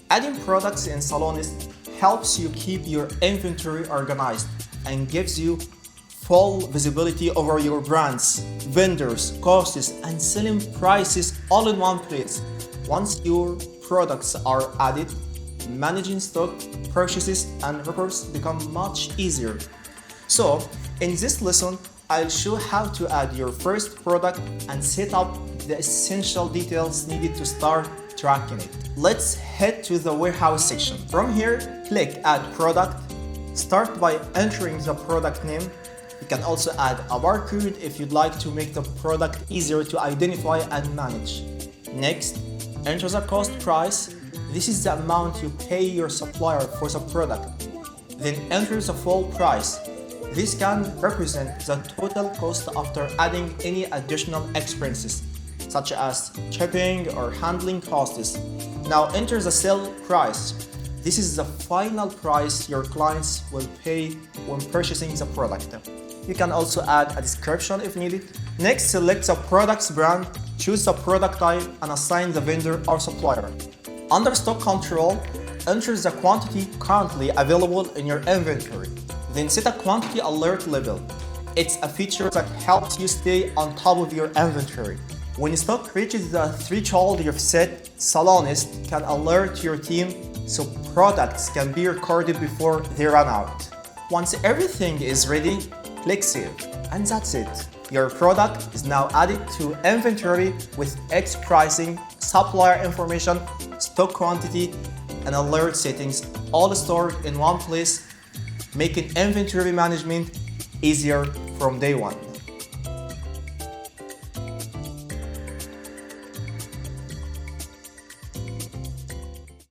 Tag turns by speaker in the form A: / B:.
A: Adding products in Salonist helps you keep your inventory organized and gives you full visibility over your brands, vendors, costs, and selling prices all in one place. Once your products are added, managing stock, purchases, and reports become much easier. So, in this lesson, I'll show how to add your first product and set up the essential details needed to start tracking it. Let's head to the warehouse section. From here, click Add Product. Start by entering the product name. You can also add a barcode if you'd like to make the product easier to identify and manage. Next, enter the cost price. This is the amount you pay your supplier for the product. Then enter the full price. This can represent the total cost after adding any additional expenses, such as shipping or handling costs. Now enter the sale price. This is the final price your clients will pay when purchasing the product. You can also add a description if needed. Next, select the product's brand, choose the product type, and assign the vendor or supplier. Under stock control, enter the quantity currently available in your inventory. Then set a quantity alert level. It's a feature that helps you stay on top of your inventory. When stock reaches the threshold you've set, Salonist can alert your team so products can be recorded before they run out. Once everything is ready, click Save. And that's it. Your product is now added to inventory with X pricing, supplier information, stock quantity, and alert settings all stored in one place, making inventory management easier from day one.